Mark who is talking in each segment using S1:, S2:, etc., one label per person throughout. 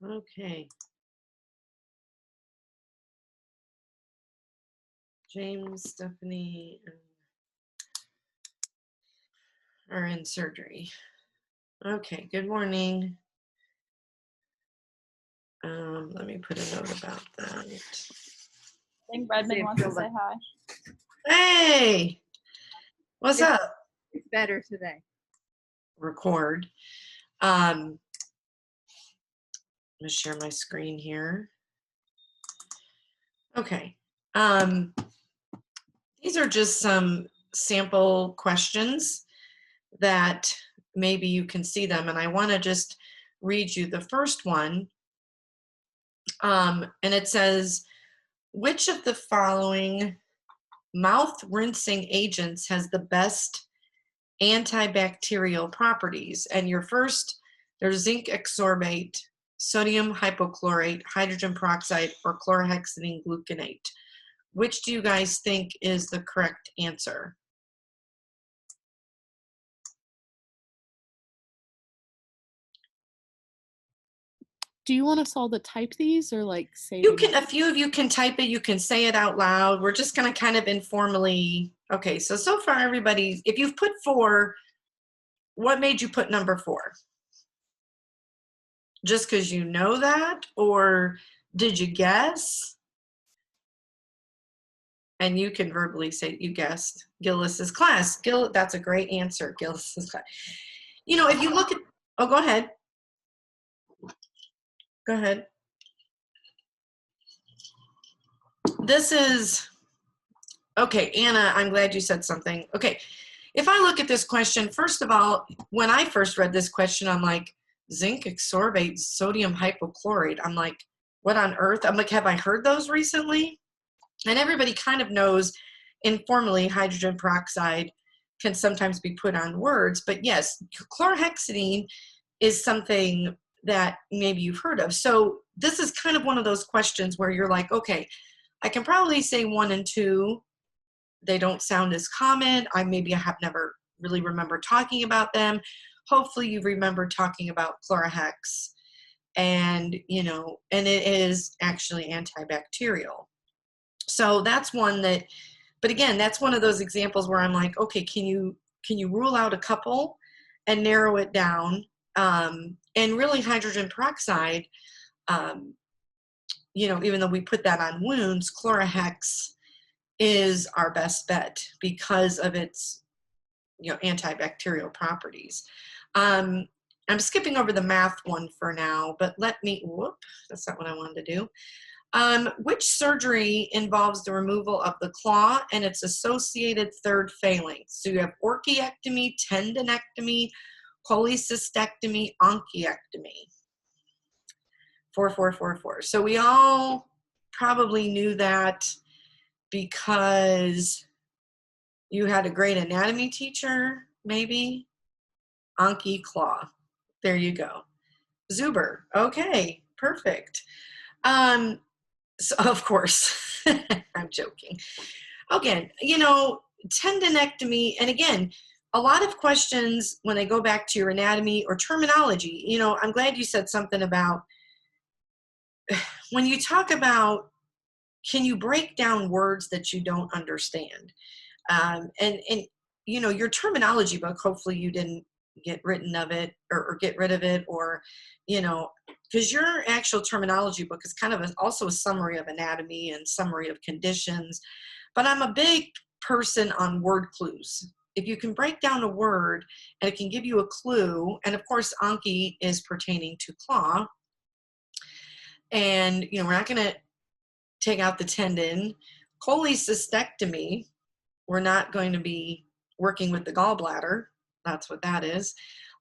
S1: Okay. James, Stephanie are in surgery. Okay, good morning. Let me put a note about that.
S2: I think Redmond wants to say hi.
S1: Hey, what's up?
S3: It's better today.
S1: Record. I'm gonna share my screen here. Okay. These are just some sample questions that maybe you can see them, and I want to just read you the first one. And it says, which of the following mouth rinsing agents has the best antibacterial properties? And your first, there's zinc ascorbate, sodium hypochlorite, hydrogen peroxide, or chlorhexidine gluconate. Which do you guys think is the correct answer?
S4: Do you want us all to type these or like say?
S1: You can, a few of you can type it, you can say it out loud. We're just gonna kind of informally, okay, so far everybody, if you've put 4, what made you put number 4? Just because you know that, or did you guess? And you can verbally say you guessed. Gillis's class. That's a great answer, Gillis's class. You know, if you look at, oh, go ahead. Go ahead. This is, okay, Anna, I'm glad you said something. Okay, if I look at this question, first of all, when I first read this question, I'm like, zinc ascorbate, sodium hypochlorite. I'm like, what on earth? I'm like, have I heard those recently? And everybody kind of knows informally hydrogen peroxide can sometimes be put on words, but yes, chlorhexidine is something that maybe you've heard of. So this is kind of one of those questions where you're like, okay, I can probably say 1 and 2. They don't sound as common. I have never really remember talking about them. Hopefully you remember talking about chlorhex, and you know, and it is actually antibacterial. So that's one that, but again, that's one of those examples where I'm like, okay, can you rule out a couple and narrow it down? And really hydrogen peroxide, you know, even though we put that on wounds, chlorhex is our best bet because of its, you know, antibacterial properties. I'm skipping over the math one for now, but whoop, that's not what I wanted to do. Which surgery involves the removal of the claw and its associated third phalanx? So you have orchiectomy, tendinectomy, cholecystectomy, onchiectomy. 4, 4, 4, 4. So we all probably knew that because you had a great anatomy teacher, maybe. Onchi claw. There you go. Zuber. Okay, perfect. So of course, I'm joking. Again, you know, tendinectomy, and again, a lot of questions when they go back to your anatomy or terminology, you know, I'm glad you said something about when you talk about, can you break down words that you don't understand? And you know, your terminology book, hopefully you didn't get rid of it or get rid of it, or, you know, because your actual terminology book is kind of also a summary of anatomy and summary of conditions. But I'm a big person on word clues. If you can break down a word and it can give you a clue, and of course, onchi is pertaining to claw. And, you know, we're not going to take out the tendon. Cholecystectomy, we're not going to be working with the gallbladder. That's what that is.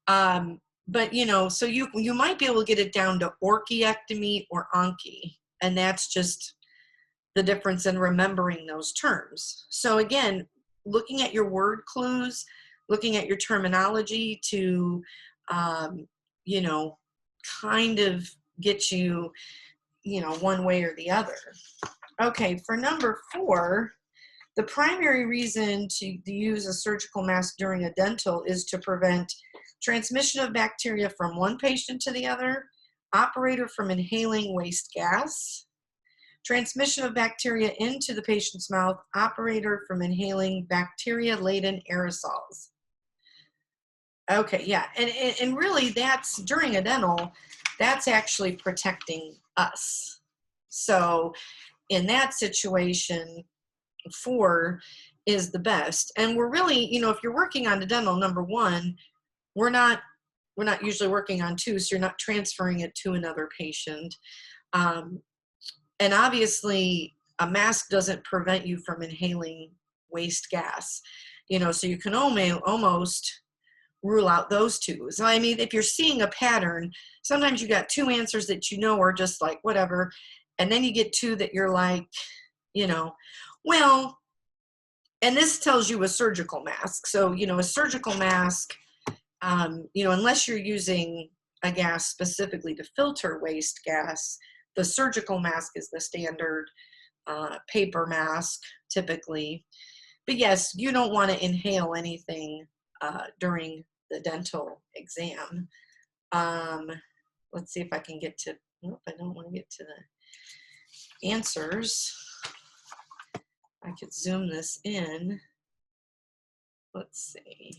S1: But, you know, so you might be able to get it down to orchiectomy or onchi, and that's just the difference in remembering those terms. So again, looking at your word clues, looking at your terminology to, you know, kind of get you, you know, one way or the other. Okay, for number 4, the primary reason to use a surgical mask during a dental is to prevent transmission of bacteria from one patient to the other, operator from inhaling waste gas, transmission of bacteria into the patient's mouth, operator from inhaling bacteria-laden aerosols. Okay, yeah, and really that's, during a dental, that's actually protecting us. So in that situation, 4 is the best. And we're really, you know, if you're working on a dental, number 1, we're not usually working on 2, so you're not transferring it to another patient. And obviously a mask doesn't prevent you from inhaling waste gas, you know, so you can almost rule out those 2. So I mean, if you're seeing a pattern, sometimes you got 2 answers that you know are just like whatever, and then you get 2 that you're like, you know, well, and this tells you a surgical mask. So, you know, a surgical mask, you know, unless you're using a gas specifically to filter waste gas, the surgical mask is the standard paper mask typically. But yes, you don't want to inhale anything during the dental exam. Let's see if I can get to, nope, I don't want to get to the answers. I could zoom this in. Let's see.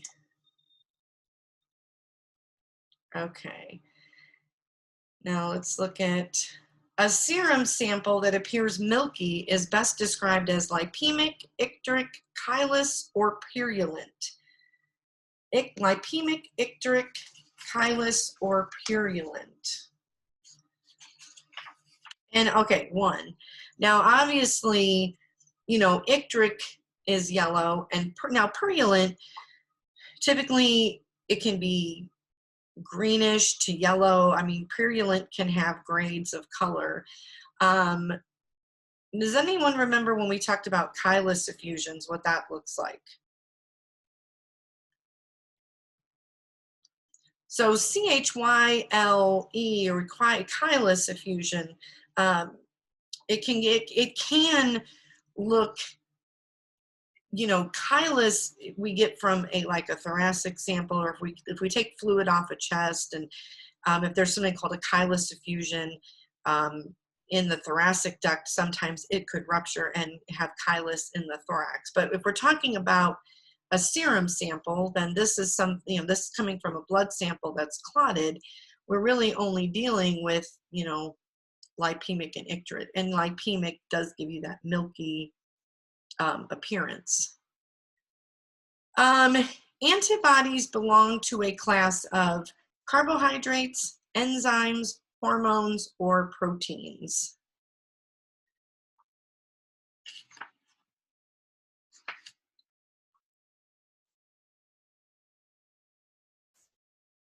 S1: Okay. Now let's look at a serum sample that appears milky is best described as lipemic, icteric, chylous, or purulent. Lipemic, icteric, chylous, or purulent. And okay, 1. Now obviously, you know, icteric is yellow, and now purulent, typically it can be greenish to yellow. I mean, purulent can have grades of color. Does anyone remember when we talked about chylous effusions, what that looks like? So CHYLE, or chylous effusion, it can look, you know, chylous we get from like a thoracic sample, or if we take fluid off a chest, and if there's something called a chylous effusion in the thoracic duct, sometimes it could rupture and have chylous in the thorax. But if we're talking about a serum sample, then this is you know, this is coming from a blood sample that's clotted. We're really only dealing with, you know, lipemic and icteric, and lipemic does give you that milky appearance. Antibodies belong to a class of carbohydrates, enzymes, hormones, or proteins.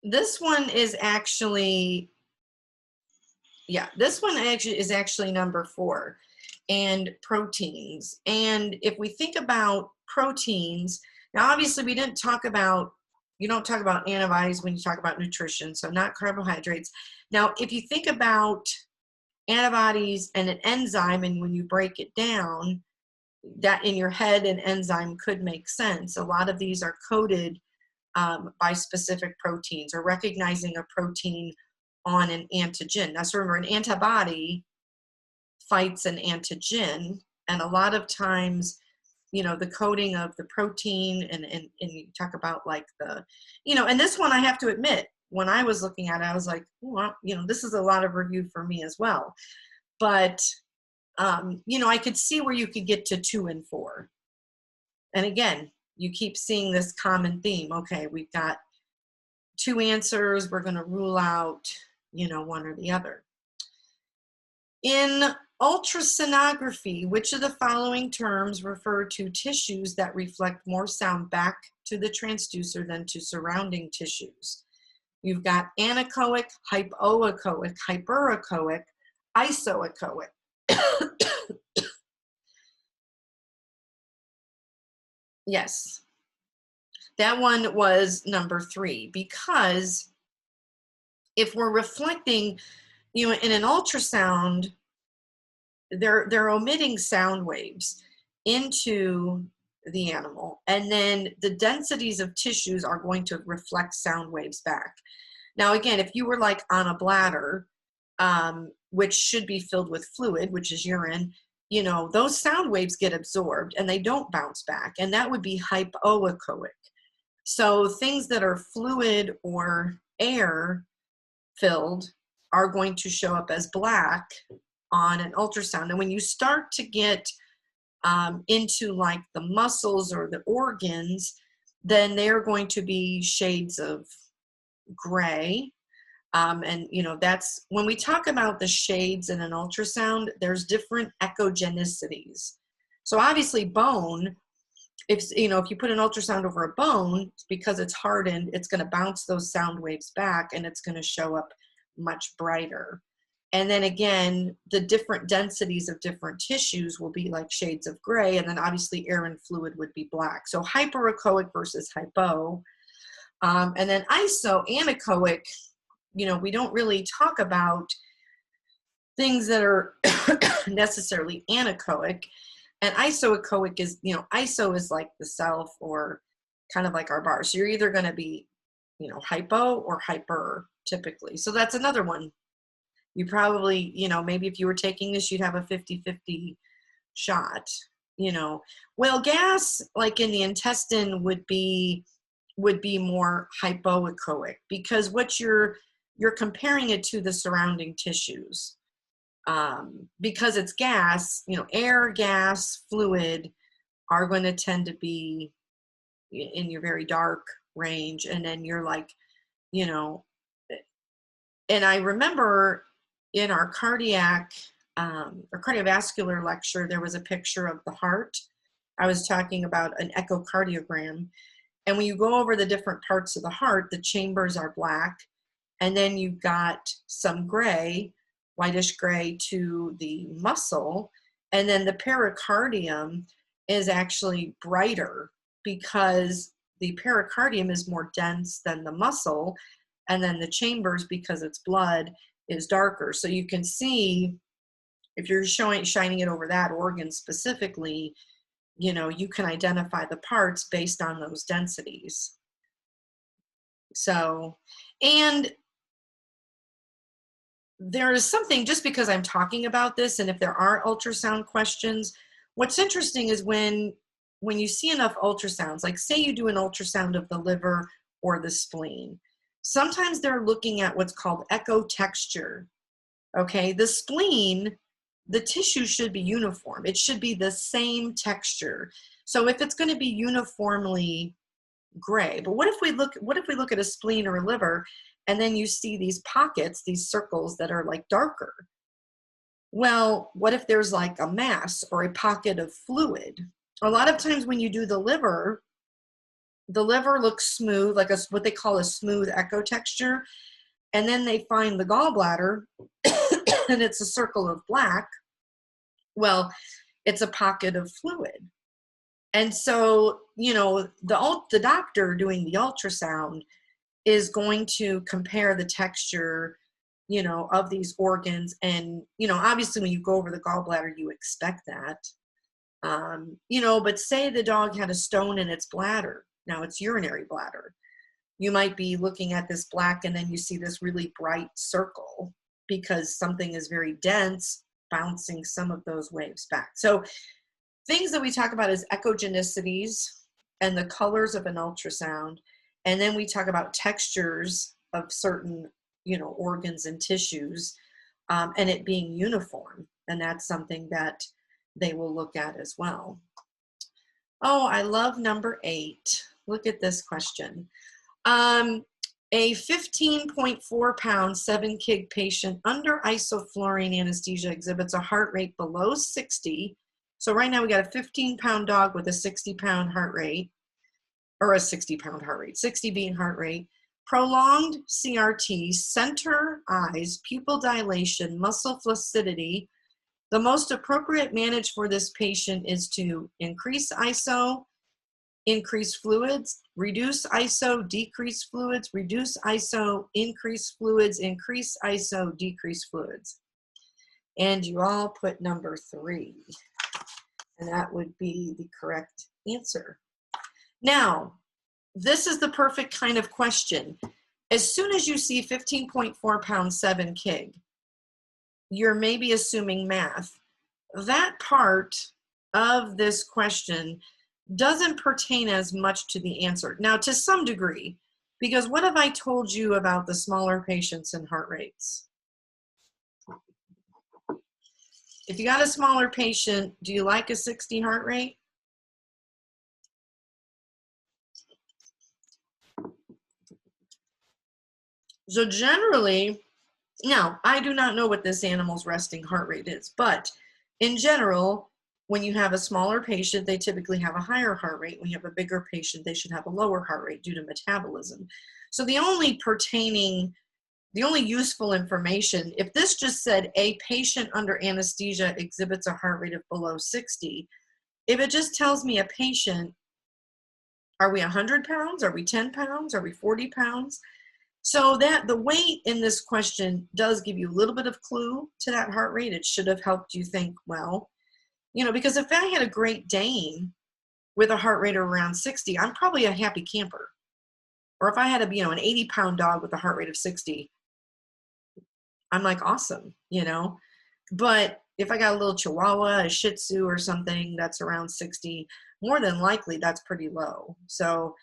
S1: This one is actually, yeah, this one is actually number 4, and proteins. And if we think about proteins, now obviously we didn't talk about, you don't talk about antibodies when you talk about nutrition, so not carbohydrates. Now, if you think about antibodies and an enzyme, and when you break it down, that in your head an enzyme could make sense. A lot of these are coded by specific proteins, or recognizing a protein on an antigen. Now, so remember, an antibody fights an antigen, and a lot of times, you know, the coding of the protein, and you talk about like the, you know, and this one I have to admit, when I was looking at it, I was like, well, you know, this is a lot of review for me as well. But, you know, I could see where you could get to 2 and 4. And again, you keep seeing this common theme. Okay, we've got 2 answers. We're going to rule out, you know, one or the other. In ultrasonography, which of the following terms refer to tissues that reflect more sound back to the transducer than to surrounding tissues? You've got anechoic, hypoechoic, hyperechoic, isoechoic. Yes, that one was number 3, because if we're reflecting, you know, in an ultrasound, they're omitting sound waves into the animal, and then the densities of tissues are going to reflect sound waves back. Now, again, if you were like on a bladder, which should be filled with fluid, which is urine, you know, those sound waves get absorbed and they don't bounce back. And that would be hypoechoic. So things that are fluid or air filled are going to show up as black on an ultrasound. And when you start to get into like the muscles or the organs, then they're going to be shades of gray. And you know, that's when we talk about the shades in an ultrasound, there's different echogenicities. So obviously bone, if you put an ultrasound over a bone, because it's hardened, it's going to bounce those sound waves back and it's going to show up much brighter. And then again, the different densities of different tissues will be like shades of gray, and then obviously air and fluid would be black. So hyperechoic versus hypo. And then anechoic, you know, we don't really talk about things that are necessarily anechoic. And isoechoic is, you know, iso is like the self or kind of like our bar. So you're either going to be, you know, hypo or hyper typically. So that's another one. You probably, you know, maybe if you were taking this, you'd have a 50-50 shot, you know. Well, gas like in the intestine would be more hypoechoic, because what you're comparing it to the surrounding tissues. Because it's gas, you know, air, gas, fluid are going to tend to be in your very dark range. And then you're like, you know, and I remember in our cardiac or cardiovascular lecture, there was a picture of the heart. I was talking about an echocardiogram. And when you go over the different parts of the heart, the chambers are black. And then you've got some gray, whitish gray to the muscle. And then the pericardium is actually brighter because the pericardium is more dense than the muscle. And then the chambers, because it's blood, is darker. So you can see if you're shining it over that organ specifically, you know, you can identify the parts based on those densities. So, and there is something, just because I'm talking about this, and if there are ultrasound questions, what's interesting is when you see enough ultrasounds, like say you do an ultrasound of the liver or the spleen, sometimes they're looking at what's called echo texture. Okay, the spleen, the tissue should be uniform. It should be the same texture. So if it's going to be uniformly gray, but what if we look at a spleen or a liver, and then you see these pockets, these circles that are like darker? Well, what if there's like a mass or a pocket of fluid? A lot of times when you do the liver looks smooth, like what they call a smooth echo texture. And then they find the gallbladder and it's a circle of black. Well, it's a pocket of fluid. And so, you know, the doctor doing the ultrasound is going to compare the texture, you know, of these organs. And, you know, obviously when you go over the gallbladder, you expect that, you know, but say the dog had a stone in its bladder. Now it's urinary bladder. You might be looking at this black and then you see this really bright circle because something is very dense, bouncing some of those waves back. So things that we talk about is echogenicities and the colors of an ultrasound. And then we talk about textures of certain, you know, organs and tissues, and it being uniform. And that's something that they will look at as well. Oh, I love number 8. Look at this question. A 15.4 pound, 7 kg patient under isoflurane anesthesia exhibits a heart rate below 60. So right now we got a 15-pound dog with a 60-pound heart rate, or a 60-pound heart rate, 60 beat heart rate, prolonged CRT, center eyes, pupil dilation, muscle flaccidity. The most appropriate manage for this patient is to increase ISO, increase fluids, reduce ISO, decrease fluids, reduce ISO, increase fluids, increase ISO, decrease fluids. And you all put number 3. And that would be the correct answer. Now, this is the perfect kind of question. As soon as you see 15.4 pounds, 7 kg, you're maybe assuming math. That part of this question doesn't pertain as much to the answer. Now, to some degree, because what have I told you about the smaller patients and heart rates? If you got a smaller patient, do you like a 60 heart rate? So generally, now I do not know what this animal's resting heart rate is, but in general, when you have a smaller patient, they typically have a higher heart rate. When you have a bigger patient, they should have a lower heart rate due to metabolism. So the only useful information, if this just said a patient under anesthesia exhibits a heart rate of below 60, if it just tells me a patient, are we 100 pounds? Are we 10 pounds? Are we 40 pounds? So that the weight in this question does give you a little bit of clue to that heart rate. It should have helped you think, well, you know, because if I had a Great Dane with a heart rate of around 60, I'm probably a happy camper. Or if I had a, you know, an 80-pound dog with a heart rate of 60, I'm like, awesome, you know. But if I got a little Chihuahua, a Shih Tzu or something that's around 60, more than likely that's pretty low. So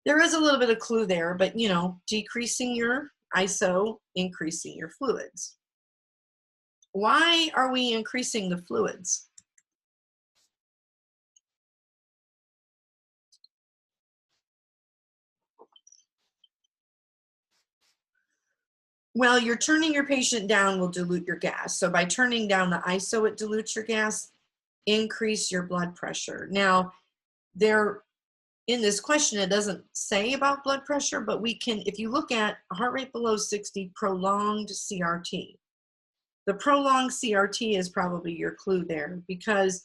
S1: there is a little bit of clue there, but, you know, decreasing your ISO, increasing your fluids. Why are we increasing the fluids? Well, you're turning your patient down will dilute your gas. So by turning down the ISO, it dilutes your gas, increase your blood pressure. Now, in this question, it doesn't say about blood pressure, but we can, if you look at a heart rate below 60, prolonged CRT. The prolonged CRT is probably your clue there, because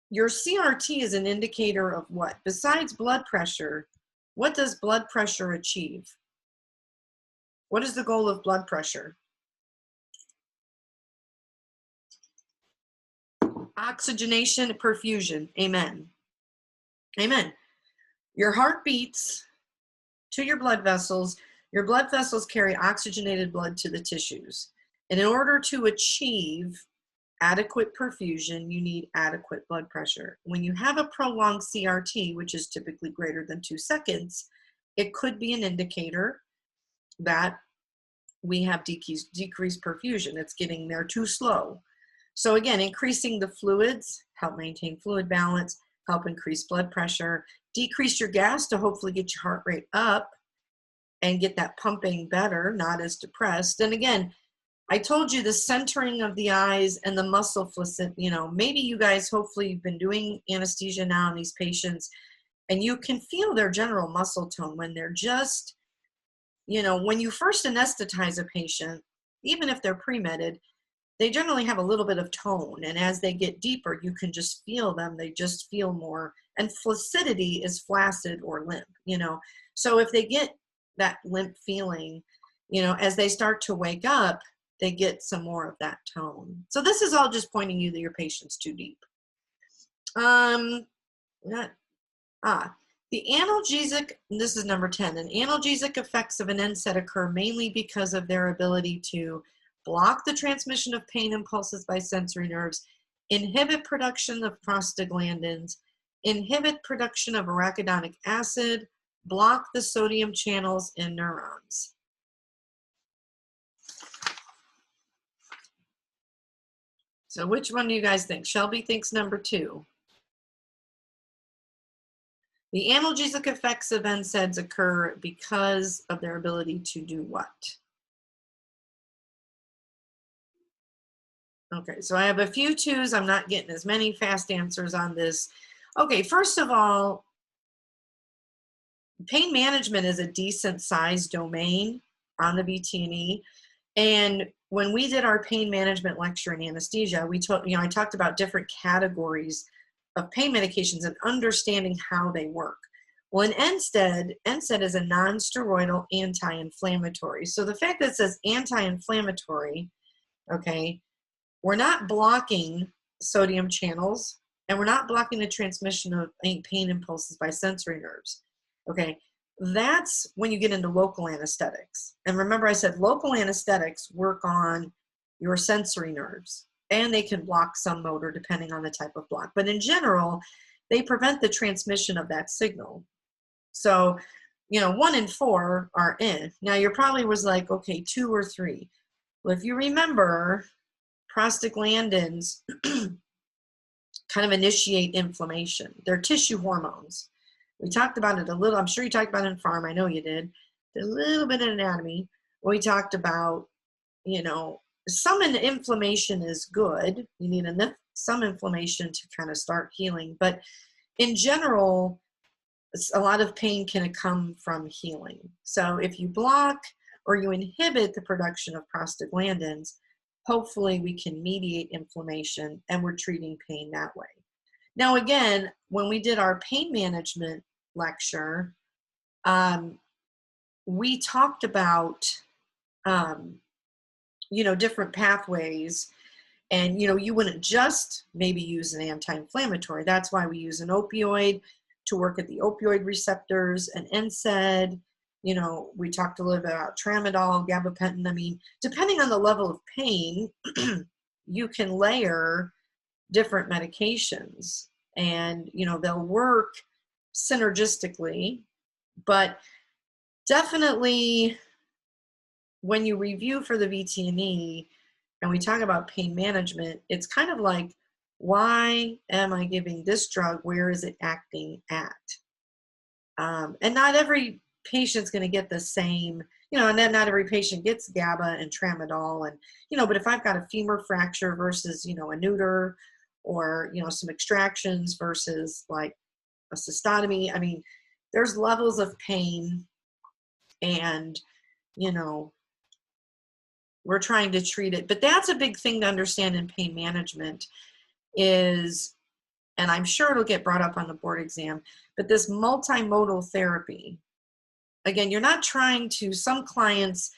S1: your CRT is an indicator of what? Besides blood pressure, what does blood pressure achieve? What is the goal of blood pressure? Oxygenation, perfusion. Amen. Amen. Your heart beats to your blood vessels. Your blood vessels carry oxygenated blood to the tissues. And in order to achieve adequate perfusion, you need adequate blood pressure. When you have a prolonged CRT, which is typically greater than 2 seconds, it could be an indicator that we have decreased perfusion. It's getting there too slow. So again, increasing the fluids, help maintain fluid balance, help increase blood pressure, decrease your gas to hopefully get your heart rate up and get that pumping better, not as depressed. And again, I told you the centering of the eyes and the muscle flaccidity, you know, maybe you guys, hopefully you've been doing anesthesia now in these patients and you can feel their general muscle tone when they're just, you know, when you first anesthetize a patient, even if they're pre-medded, they generally have a little bit of tone. And as they get deeper, you can just feel them. They just feel more. And flaccidity is flaccid or limp, you know. So if they get that limp feeling, you know, as they start to wake up, they get some more of that tone. So this is all just pointing you that your patient's too deep. The analgesic, this is number 10, and analgesic effects of an NSAID occur mainly because of their ability to block the transmission of pain impulses by sensory nerves, inhibit production of prostaglandins, inhibit production of arachidonic acid, block the sodium channels in neurons. So which one do you guys think? Shelby thinks number 2. The analgesic effects of NSAIDs occur because of their ability to do what? Okay, so I have a few 2s. I'm not getting as many fast answers on this. Okay, first of all, pain management is a decent sized domain on the vtne. And when we did our pain management lecture in anesthesia, I talked about different categories of pain medications and understanding how they work. Well, in NSAID is a non-steroidal anti-inflammatory. So the fact that it says anti-inflammatory, okay, we're not blocking sodium channels and we're not blocking the transmission of pain impulses by sensory nerves, okay? That's when you get into local anesthetics. And remember I said local anesthetics work on your sensory nerves, and they can block some motor depending on the type of block. But in general, they prevent the transmission of that signal. So, 1 in 4 are in. Now, you probably was like, okay, 2 or 3. Well, if you remember, prostaglandins kind of initiate inflammation. They're tissue hormones. We talked about it a little. I'm sure you talked about it in pharm. I know you did. A little bit in anatomy. We talked about, some inflammation is good. You need some inflammation to kind of start healing. But in general, a lot of pain can come from healing. So if you block or you inhibit the production of prostaglandins, hopefully we can mediate inflammation and we're treating pain that way. Now, again, when we did our pain management lecture, we talked about, different pathways. And, you wouldn't just maybe use an anti-inflammatory. That's why we use an opioid to work at the opioid receptors, an NSAID. We talked a little bit about tramadol, gabapentin. I mean, depending on the level of pain, you can layer different medications and, they'll work synergistically, but definitely when you review for the vtne and we talk about pain management, it's kind of like, why am I giving this drug? Where is it acting at? And not every patient's going to get the same, and then not every patient gets GABA and tramadol. And, but if I've got a femur fracture versus, a neuter or, some extractions versus like a cystotomy, I mean, there's levels of pain and, we're trying to treat it. But that's a big thing to understand in pain management is, and I'm sure it'll get brought up on the board exam, but this multimodal therapy, again, you're not trying to, some clients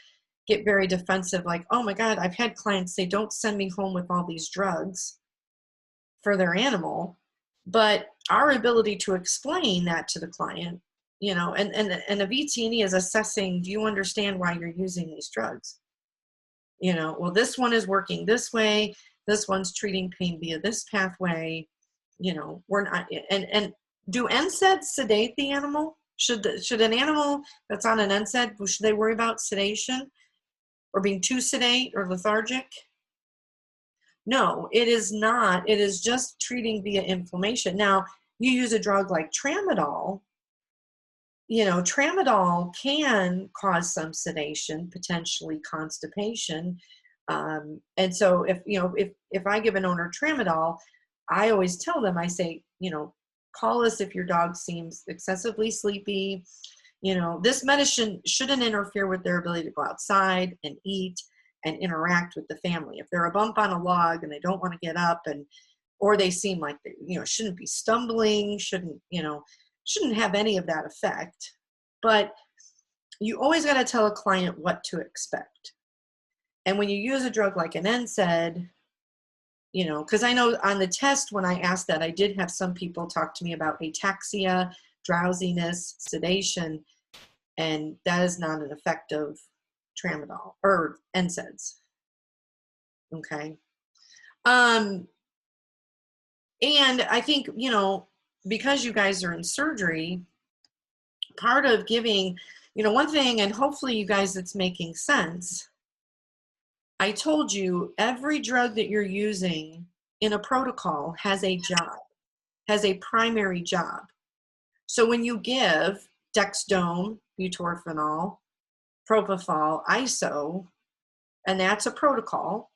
S1: get very defensive, like, oh my God, I've had clients say, don't send me home with all these drugs for their animal. But our ability to explain that to the client, and a vtne is assessing, do you understand why you're using these drugs? Well, this one is working this way. This one's treating pain via this pathway. We're not, and do NSAIDs sedate the animal? Should an animal that's on an NSAID, should they worry about sedation or being too sedate or lethargic? No, it is not. It is just treating via inflammation. Now, you use a drug like tramadol. Tramadol can cause some sedation, potentially constipation. And so if I give an owner tramadol, I always tell them, I say, call us if your dog seems excessively sleepy. This medicine shouldn't interfere with their ability to go outside and eat and interact with the family. If they're a bump on a log and they don't want to get up or they seem like they, shouldn't be stumbling, shouldn't have any of that effect. But you always got to tell a client what to expect. And when you use a drug like an NSAID, because I know on the test when I asked that, I did have some people talk to me about ataxia, drowsiness, sedation, and that is not an effective tramadol or NSAIDs. Okay. And I think, because you guys are in surgery, part of giving, one thing, and hopefully you guys, it's making sense. I told you every drug that you're using in a protocol has a job, has a primary job. So when you give Dexdome, butorphanol, propofol, iso, and that's a protocol,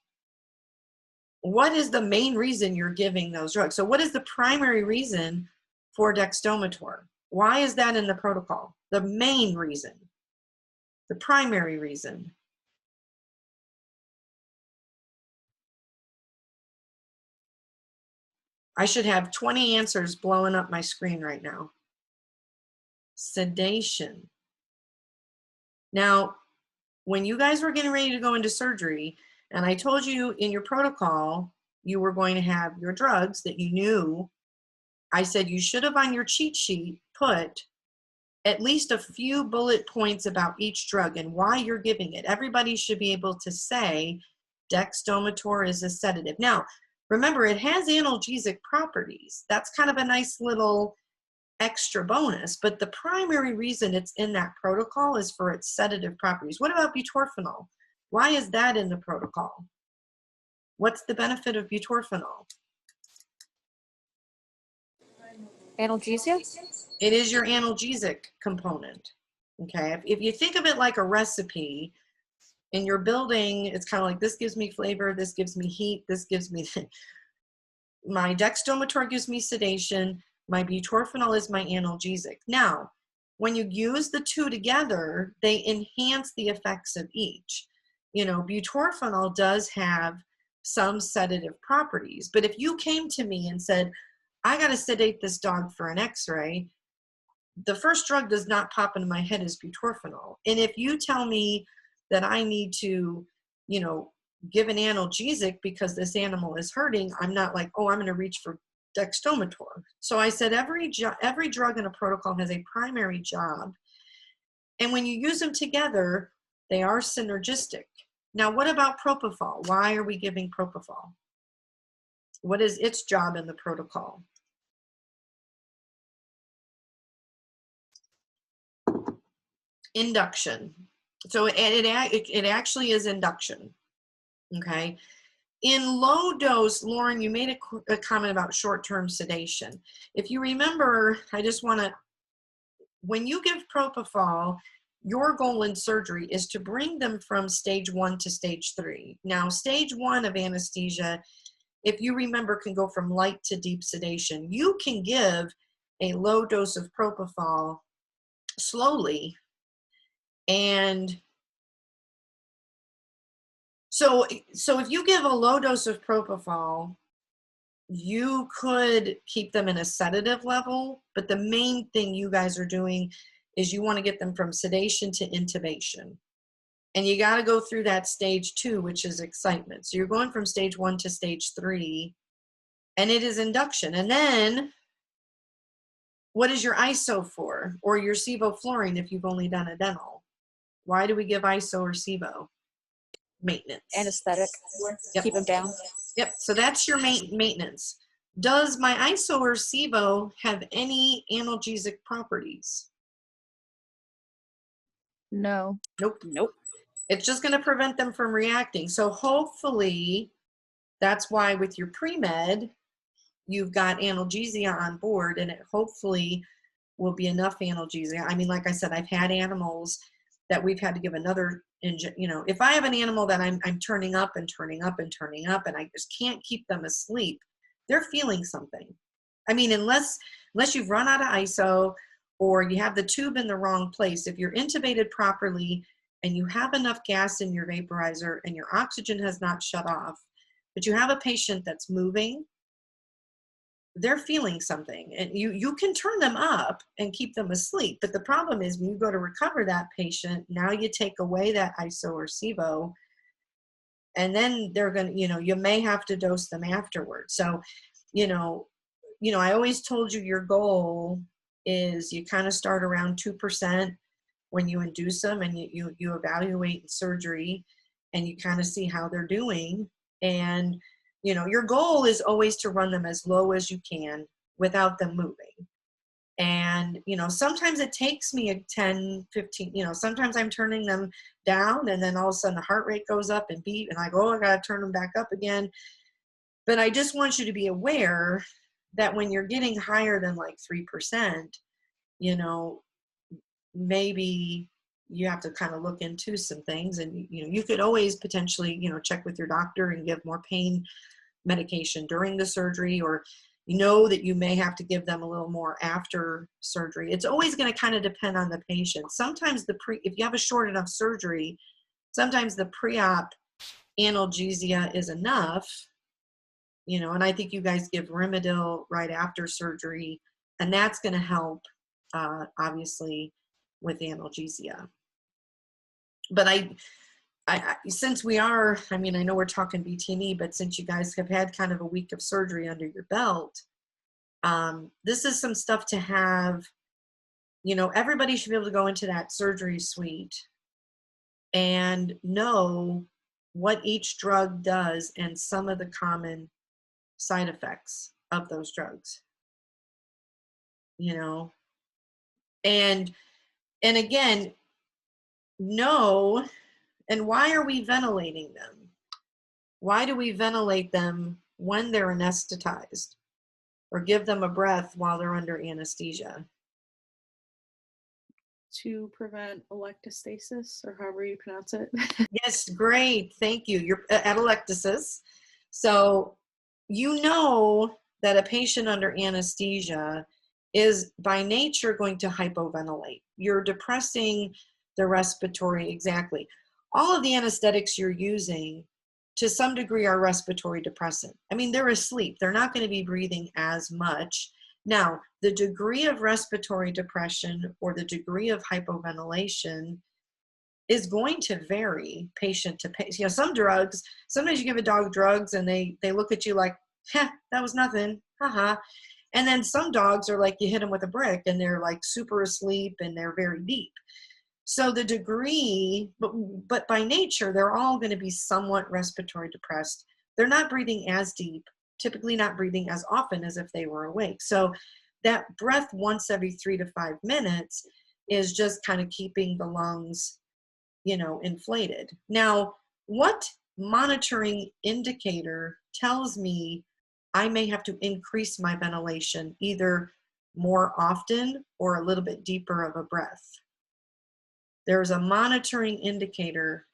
S1: what is the main reason you're giving those drugs? So what is the primary reason for dexdomitor? Why is that in the protocol? The main reason, the primary reason. I should have 20 answers blowing up my screen right now. Sedation. Now, when you guys were getting ready to go into surgery, and I told you in your protocol, you were going to have your drugs that you knew, I said you should have on your cheat sheet put at least a few bullet points about each drug and why you're giving it. Everybody should be able to say, Dexdomitor is a sedative. Now, remember, it has analgesic properties. That's kind of a nice little extra bonus, but the primary reason it's in that protocol is for its sedative properties. What about butorphanol? Why is that in the protocol? What's the benefit of butorphanol?
S3: Analgesia?
S1: It is your analgesic component. Okay, if you think of it like a recipe, in your building, it's kind of like, this gives me flavor, this gives me heat, this gives me, my dexdomitor gives me sedation, my butorphanol is my analgesic. Now, when you use the two together, they enhance the effects of each. You know, butorphanol does have some sedative properties, but if you came to me and said, I got to sedate this dog for an x-ray, the first drug does not pop into my head is butorphanol. And if you tell me that I need to, you know, give an analgesic because this animal is hurting, I'm not like, oh, I'm going to reach for dexdomitor. So I said every drug in a protocol has a primary job. And when you use them together, they are synergistic. Now, what about propofol? Why are we giving propofol? What is its job in the protocol? Induction. So it actually is induction, okay? In low dose, Lauren, you made a comment about short-term sedation. If you remember, I just want to, when you give propofol, your goal in surgery is to bring them from stage 1 to stage 3. Now, stage 1 of anesthesia, if you remember, can go from light to deep sedation. You can give a low dose of propofol slowly, and so if you give a low dose of propofol, you could keep them in a sedative level, but the main thing you guys are doing is you want to get them from sedation to intubation. And you got to go through that stage 2, which is excitement. So you're going from stage 1 to stage 3, and it is induction. And then what is your ISO for, or your sevoflurane if you've only done a dental? Why do we give ISO or sevo? Maintenance.
S3: Anesthetic.
S1: Yep.
S3: Keep them down.
S1: Yep, so that's your maintenance. Does my ISO or sevo have any analgesic properties?
S4: No.
S1: Nope.
S3: Nope.
S1: It's just going to prevent them from reacting. So hopefully that's why with your pre-med, you've got analgesia on board, and it hopefully will be enough analgesia. I mean, like I said, I've had animals that we've had to give another, you know, if I have an animal that I'm turning up and turning up and turning up, and I just can't keep them asleep, they're feeling something. I mean, unless you've run out of ISO or you have the tube in the wrong place, if you're intubated properly and you have enough gas in your vaporizer and your oxygen has not shut off, but you have a patient that's moving, they're feeling something, and you can turn them up and keep them asleep. But the problem is when you go to recover that patient, now you take away that ISO or sevo, and then they're going to, you know, you may have to dose them afterwards. So, you know, I always told you your goal is you kind of start around 2% when you induce them, and you evaluate in surgery, and you kind of see how they're doing. And you know, your goal is always to run them as low as you can without them moving. And, you know, sometimes it takes me a 10, 15, you know, sometimes I'm turning them down, and then all of a sudden the heart rate goes up and beat, and I go, oh, I got to turn them back up again. But I just want you to be aware that when you're getting higher than like 3%, you know, maybe you have to kind of look into some things. And, you know, you could always potentially, you know, check with your doctor and give more pain medication during the surgery, or you know that you may have to give them a little more after surgery. It's always going to kind of depend on the patient. Sometimes if you have a short enough surgery, sometimes the pre-op analgesia is enough, you know, and I think you guys give Rimadyl right after surgery, and that's going to help, obviously, with analgesia. But I since we are, I mean, I know we're talking vtne, but since you guys have had kind of a week of surgery under your belt, this is some stuff to have, you know, everybody should be able to go into that surgery suite and know what each drug does and some of the common side effects of those drugs, you know. And again, no. And why are we ventilating them? Why do we ventilate them when they're anesthetized or give them a breath while they're under anesthesia?
S4: To prevent electrostasis, or however you pronounce it.
S1: Yes, great. Thank you. You're atelectasis. So you know that a patient under anesthesia is by nature going to hypoventilate. You're depressing the respiratory, exactly. All of the anesthetics you're using to some degree are respiratory depressant. I mean, they're asleep. They're not going to be breathing as much. Now, the degree of respiratory depression or the degree of hypoventilation is going to vary patient to patient. You know, some drugs, sometimes you give a dog drugs and they look at you like, that was nothing, haha. And then some dogs are like, you hit them with a brick and they're like super asleep and they're very deep. So the degree, but by nature, they're all going to be somewhat respiratory depressed. They're not breathing as deep, typically not breathing as often as if they were awake. So that breath once every 3 to 5 minutes is just kind of keeping the lungs, you know, inflated. Now, what monitoring indicator tells me I may have to increase my ventilation either more often or a little bit deeper of a breath? There's a monitoring indicator.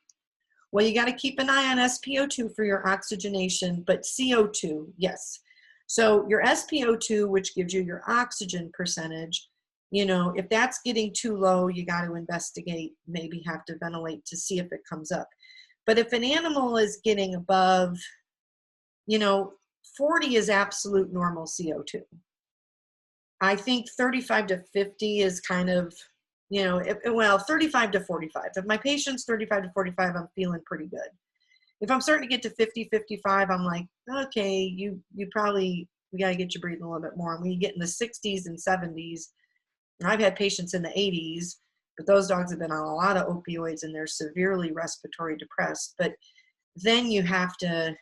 S1: Well, you got to keep an eye on SpO2 for your oxygenation, but CO2, yes. So your SpO2, which gives you your oxygen percentage, you know, if that's getting too low, you got to investigate, maybe have to ventilate to see if it comes up. But if an animal is getting above, you know, 40 is absolute normal CO2. I think 35 to 50 is kind of, you know, well, 35 to 45. If my patient's 35 to 45, I'm feeling pretty good. If I'm starting to get to 50, 55, I'm like, okay, you probably, we got to get you breathing a little bit more. And when you get in the 60s and 70s, I've had patients in the 80s, but those dogs have been on a lot of opioids and they're severely respiratory depressed. But then you're going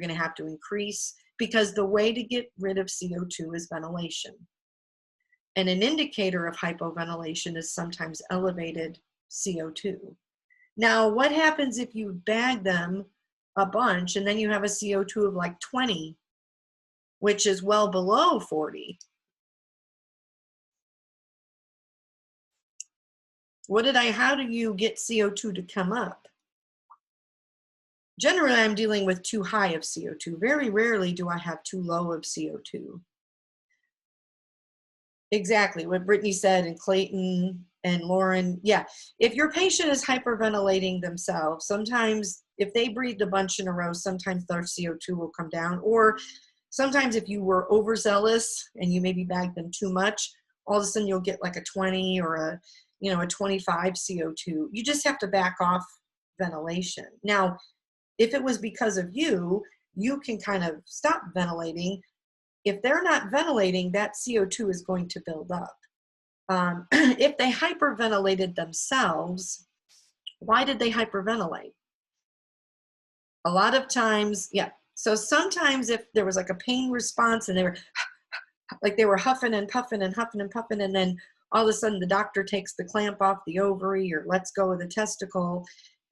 S1: to have to increase, because the way to get rid of CO2 is ventilation. And an indicator of hypoventilation is sometimes elevated CO2. Now, what happens if you bag them a bunch and then you have a CO2 of like 20, which is well below 40? How do you get CO2 to come up? Generally, I'm dealing with too high of CO2. Very rarely do I have too low of CO2. Exactly what Brittany said, and Clayton and Lauren. Yeah, if your patient is hyperventilating themselves, sometimes if they breathed a bunch in a row, sometimes their CO2 will come down. Or sometimes if you were overzealous and you maybe bagged them too much, all of a sudden you'll get like a 20 or a 25 CO2. You just have to back off ventilation. Now, if it was because of you, you can kind of stop ventilating. If they're not ventilating, that CO2 is going to build up. If they hyperventilated themselves, why did they hyperventilate? A lot of times, yeah. So sometimes if there was like a pain response and they were huffing and puffing and huffing and puffing, and then all of a sudden the doctor takes the clamp off the ovary or lets go of the testicle,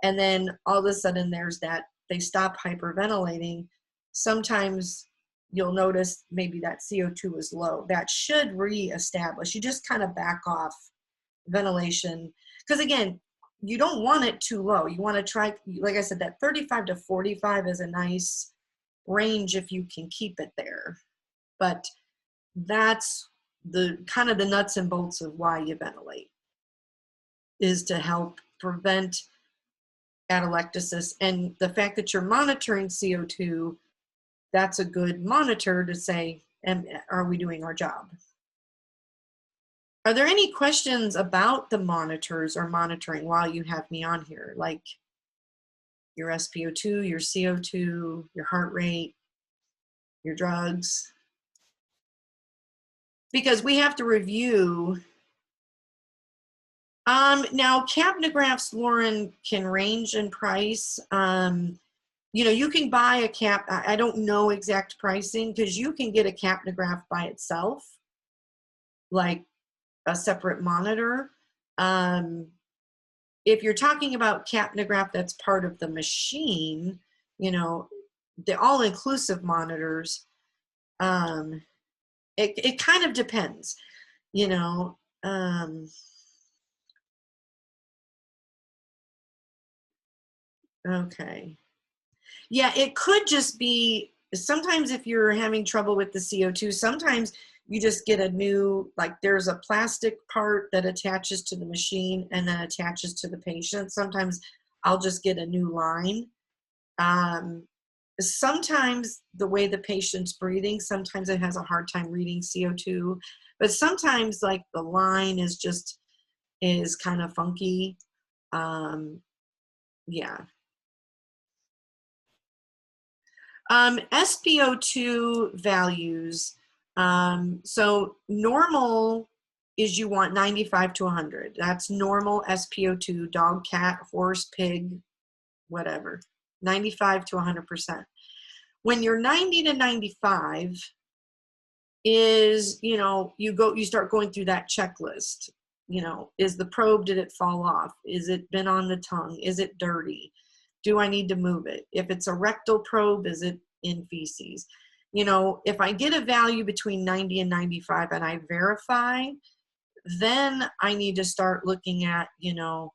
S1: and then all of a sudden there's that, they stop hyperventilating. Sometimes you'll notice maybe that CO2 is low. That should reestablish. You just kind of back off ventilation. Because again, you don't want it too low. You want to try, like I said, that 35 to 45 is a nice range if you can keep it there. But that's the kind of the nuts and bolts of why you ventilate, is to help prevent atelectasis. And the fact that you're monitoring CO2, that's a good monitor to say, are we doing our job? Are there any questions about the monitors or monitoring while you have me on here? Like your SpO2, your CO2, your heart rate, your drugs? Because we have to review Now capnographs, Lauren, can range in price. You know, you can buy a cap. I don't know exact pricing because you can get a capnograph by itself, like a separate monitor. If you're talking about capnograph that's part of the machine, you know, the all-inclusive monitors, it kind of depends, you know. Okay. Yeah, it could just be, sometimes if you're having trouble with the CO2, sometimes you just get a new, like there's a plastic part that attaches to the machine and then attaches to the patient. Sometimes I'll just get a new line. Sometimes the way the patient's breathing, sometimes it has a hard time reading CO2, but sometimes like the line is just, is kind of funky. Yeah. SpO2 values. So normal is you want 95 to 100. That's normal SpO2, dog, cat, horse, pig, whatever. 95 to 100%. When you're 90 to 95 is, you know, you start going through that checklist. You know, is the probe, did it fall off? Is it been on the tongue? Is it dirty? Do I need to move it? If it's a rectal probe, is it in feces? You know, if I get a value between 90 and 95 and I verify, then I need to start looking at, you know,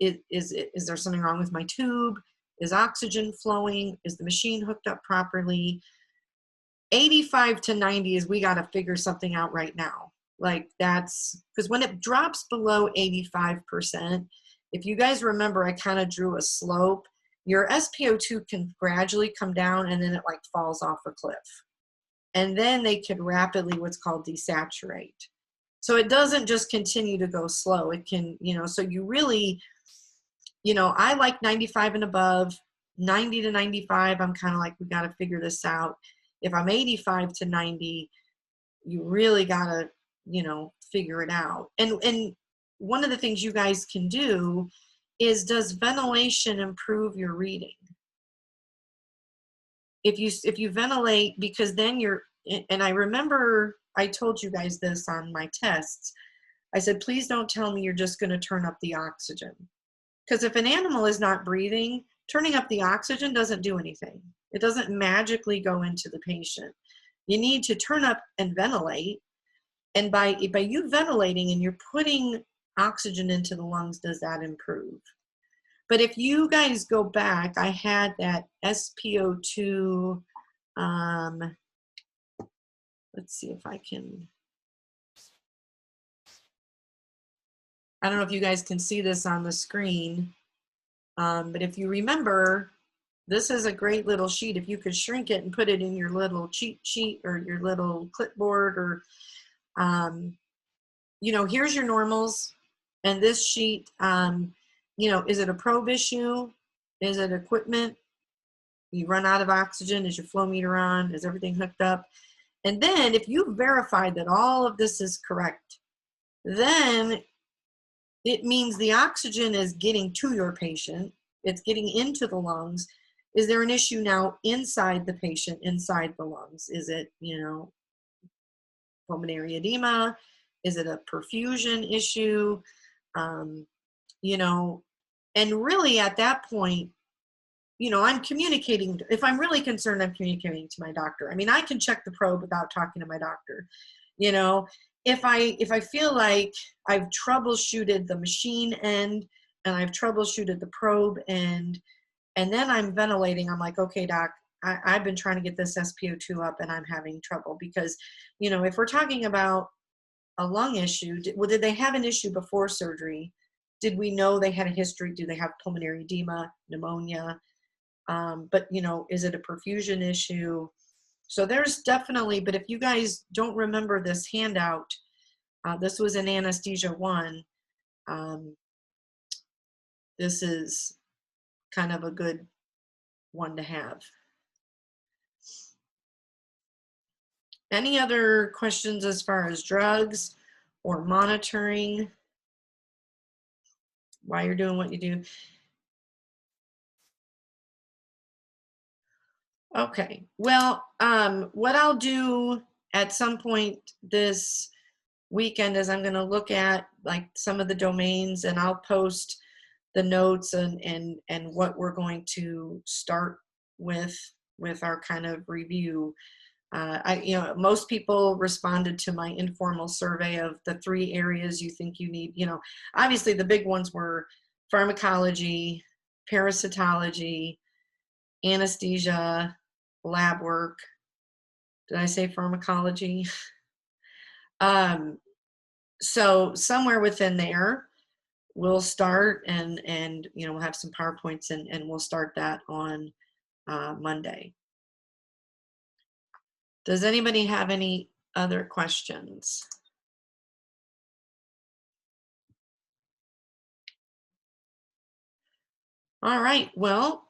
S1: is there something wrong with my tube? Is oxygen flowing? Is the machine hooked up properly? 85 to 90 is we got to figure something out right now. Like that's, because when it drops below 85%, if you guys remember, I kind of drew a slope. Your SpO2 can gradually come down and then it like falls off a cliff. And then they could rapidly what's called desaturate. So it doesn't just continue to go slow. It can, you know, so you really, you know, I like 95 and above. 90 to 95, I'm kind of like, we got to figure this out. If I'm 85 to 90, you really got to, you know, figure it out. And one of the things you guys can do is, does ventilation improve your reading? If you ventilate, because then you're, and I remember I told you guys this on my tests. I said, please don't tell me you're just going to turn up the oxygen. Because if an animal is not breathing, turning up the oxygen doesn't do anything. It doesn't magically go into the patient. You need to turn up and ventilate. And by you ventilating and you're putting oxygen into the lungs, does that improve? But if you guys go back, I had that SpO2, let's see if I can, I don't know if you guys can see this on the screen, but if you remember, this is a great little sheet. If you could shrink it and put it in your little cheat sheet or your little clipboard, or, you know, here's your normals. And this sheet, you know, is it a probe issue? Is it equipment? You run out of oxygen? Is your flow meter on? Is everything hooked up? And then if you verified that all of this is correct, then it means the oxygen is getting to your patient. It's getting into the lungs. Is there an issue now inside the patient, inside the lungs? Is it, you know, pulmonary edema? Is it a perfusion issue? You know, and really at that point, you know, I'm communicating. If I'm really concerned, I'm communicating to my doctor. I mean, I can check the probe without talking to my doctor. You know, if I feel like I've troubleshooted the machine end and I've troubleshooted the probe end, and then I'm ventilating, I'm like, okay, doc, I've been trying to get this SpO2 up and I'm having trouble. Because, you know, if we're talking about a lung issue, did they have an issue before surgery? Did we know they had a history? Do they have pulmonary edema, pneumonia? But, you know, is it a perfusion issue? So there's definitely, but if you guys don't remember this handout, this was in Anesthesia 1. This is kind of a good one to have. Any other questions as far as drugs or monitoring? why you're doing what you do. Okay, well, what I'll do at some point this weekend is I'm going to look at like some of the domains, and I'll post the notes and what we're going to start with our kind of review. Most people responded to my informal survey of the 3 areas you think you need. Obviously the big ones were pharmacology, parasitology, anesthesia, lab work. Did I say pharmacology? So somewhere within there, we'll start and we'll have some PowerPoints and we'll start that on Monday. Does anybody have any other questions? All right, well,